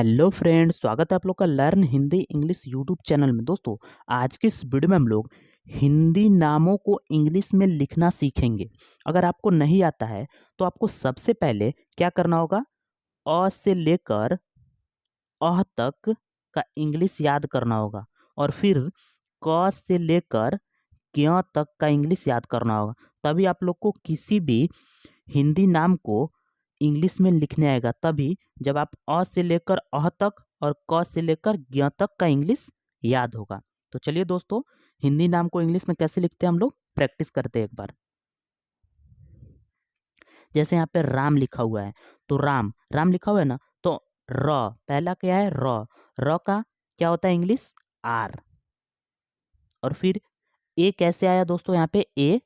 Hello friends, स्वागत है आप लोग का learn Hindi English YouTube channel में। दोस्तों, आज की इस वीडियो में हम लोग हिंदी नामों को इंग्लिश में लिखना सीखेंगे। अगर आपको नहीं आता है तो आपको सबसे पहले क्या करना होगा, अ से लेकर अह तक का इंग्लिश याद करना होगा और फिर क से लेकर ज्ञ तक का इंग्लिश याद करना होगा। तभी आप लोग को किसी भी हिंदी नाम को इंग्लिश में लिखने आएगा। तभी जब आप अ से लेकर अह तक और क से लेकर ज्ञ तक का इंग्लिश याद होगा। तो चलिए दोस्तों, हिंदी नाम को इंग्लिश में कैसे लिखते हैं हम लोग प्रैक्टिस करते हैं एक बार। जैसे यहाँ पे राम लिखा हुआ है, तो राम राम लिखा हुआ है ना, तो र पहला क्या है, र का क्या होता है इंग्लिश, आर। और फिर ए कैसे आया दोस्तों, यहाँ पे ए,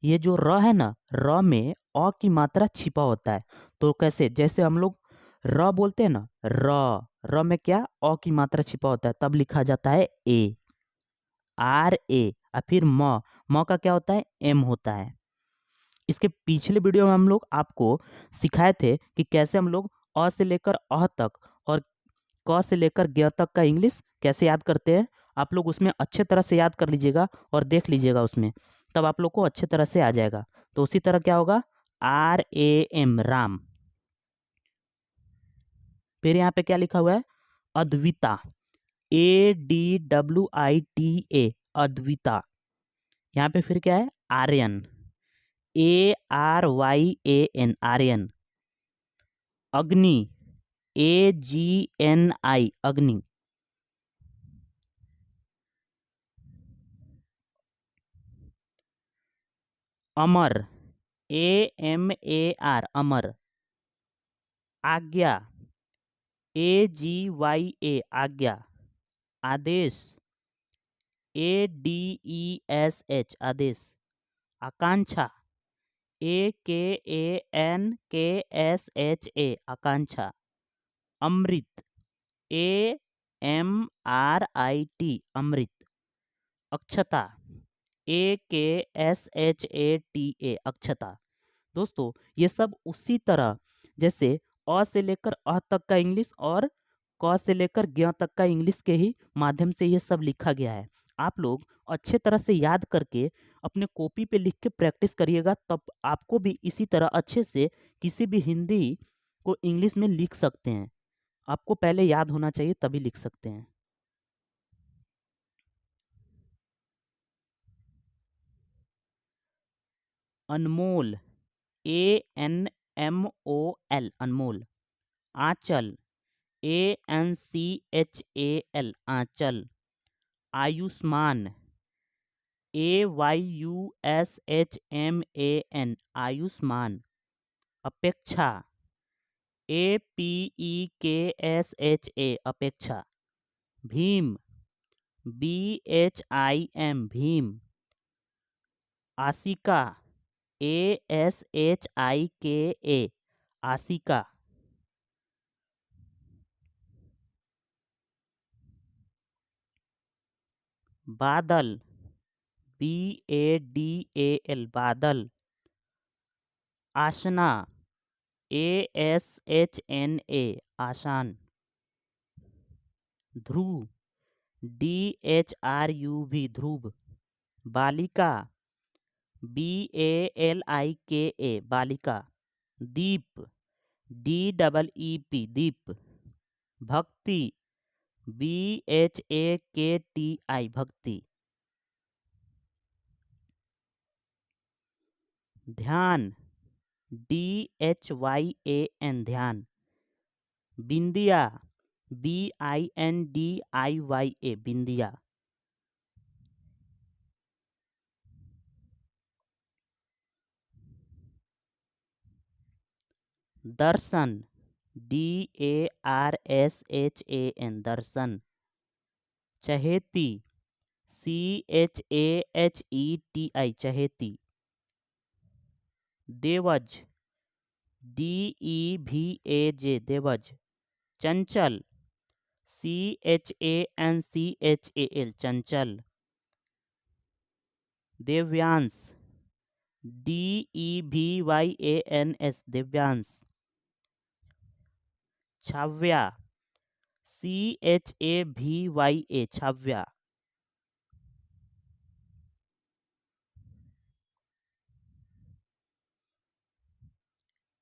ये जो र है ना, र में अ की मात्रा छिपा होता है। तो कैसे, जैसे हम लोग र बोलते हैं ना, र में क्या अ की मात्रा छिपा होता है, तब लिखा जाता है ए, आर ए। और फिर म का क्या होता है, एम होता है। इसके पिछले वीडियो में हम लोग आपको सिखाए थे कि कैसे हम लोग अ से लेकर अह तक और क से लेकर ज्ञ तक का इंग्लिश कैसे याद करते हैं। आप लोग उसमें अच्छे तरह से याद कर लीजिएगा और देख लीजिएगा उसमें, तब आप लोग को अच्छे तरह से आ जाएगा। तो उसी तरह क्या होगा, आर ए एम, राम। फिर यहाँ पे क्या लिखा हुआ है, Adwita, A D W I T A, Adwita. यहाँ पे फिर क्या है, Aryan, A R Y A N, Aryan. Agni, A G N I, Agni. Amar, A M A R, Amar. Agya, A G Y A, Agya. Adesh, A D E S H, Adesh. Akanksha, A K N K S H A, Akanksha. Amrit, A M R I T, Amrit. Akshata, A K S H A T A, अक्षता। दोस्तों, ये सब उसी तरह जैसे अ से लेकर अ तक का इंग्लिश और क से लेकर ज्ञ तक का इंग्लिश के ही माध्यम से ये सब लिखा गया है। आप लोग अच्छे तरह से याद करके अपने कॉपी पे लिख के प्रैक्टिस करिएगा, तब आपको भी इसी तरह अच्छे से किसी भी हिंदी को इंग्लिश में लिख सकते हैं। आपको पहले याद होना चाहिए, तभी लिख सकते हैं। Anmol, A N M O L, Anmol. Aanchal, A N C H A L, Aanchal. Ayushman, A Y U S H M A N, Ayushman. Apeksha, A P E K S H A, Apeksha. Bhim, B H I M, Bhim. Ashika, A S H I K A, Ashika. Badal, B A D A L, Badal. Asna, A S H N A, Asna. Dhruv, D H are you भी, ध्रुव। बालिका, B A L I K A, Balika. Deep, D double E P, Deep. Bhakti, B H A K T I, Bhakti. Dhyan, D H Y A N, Dhyan. Bindiya, B I N D I Y A, Bindiya. Darshan, D A R S H A N, Darshan. Chaheti, C H A H E T I, Chaheti. Devaj, D E V A J, Devaj. Chanchal, C H A N C H A L, Chanchal. Devyansh, D E V Y A N S, Divyansh. Chhavya, CHAVYA Chhavya.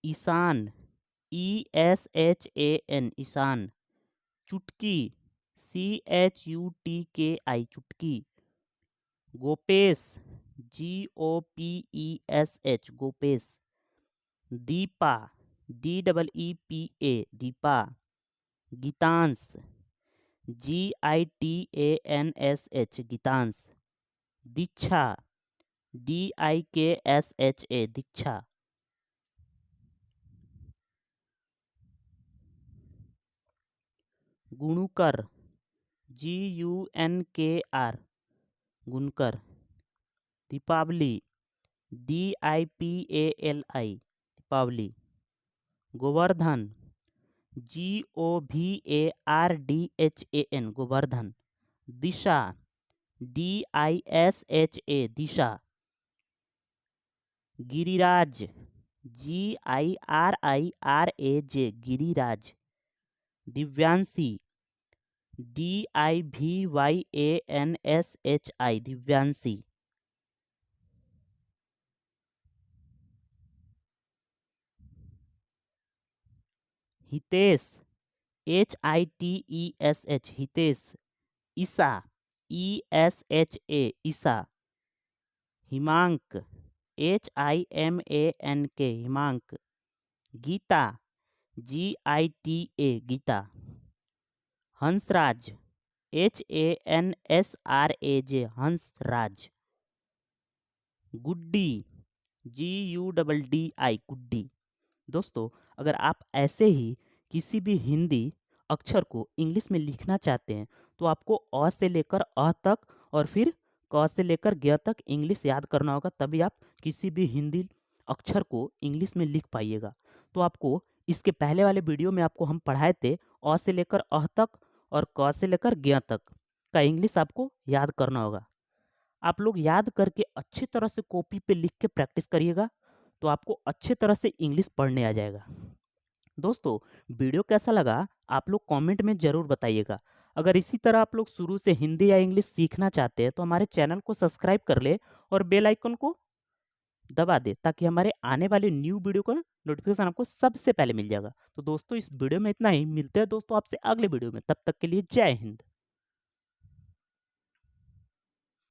Ishan ESHAN Ishan. Chutki CHUTKI चुटकी। Gopesh GOPESH Gopesh. Deepa DEEPA Deepa. Geetansh GITANSH Geetansh. दीक्षा DIKSHA दीक्षा। गुणुकर GUNKR गुणकर। Deepawali DIPALI Deepawali. Govardhan GOVARDHAN Govardhan. दिशा DISHA दिशा। Giriraj GIRIRAJ Giriraj. Divyanshi DIVYANSHI Divyanshi. Hitesh HITESH Hitesh. ईसा ESHA ईसा। हिमांक HIMANK हिमांक। Gita GITA Gita. Hansraj HANSRAJ Hansraj. गुड्डी GUDDI गुड्डी। दोस्तों, अगर आप ऐसे ही किसी भी हिंदी अक्षर को English में लिखना चाहते हैं तो आपको अ से लेकर अ तक और फिर क से लेकर ग तक इंग्लिश याद करना होगा, तभी आप किसी भी हिंदी अक्षर को इंग्लिश में लिख पाइएगा। तो आपको इसके पहले वाले वीडियो में आपको हम पढ़ाए थे अ से लेकर अ तक और क से लेकर ग तक का इंग्लिश आपको याद करना होगा। आप लोग याद करके अच्छी तरह से कॉपी पे लिख के प्रैक्टिस करिएगा तो आपको अच्छे तरह से इंग्लिश पढ़ने आ जाएगा। दोस्तों, वीडियो कैसा लगा आप लोग कमेंट में ज़रूर बताइएगा। अगर इसी तरह आप लोग शुरू से हिंदी या इंग्लिश सीखना चाहते हैं तो हमारे चैनल को सब्सक्राइब कर ले और बेल आइकन को दबा दे ताकि हमारे आने वाले न्यू वीडियो का नोटिफिकेशन आपको सबसे पहले मिल जाएगा। तो दोस्तों, इस वीडियो में इतना ही। मिलते हैं दोस्तों आपसे अगले वीडियो में, तब तक के लिए जय हिंद।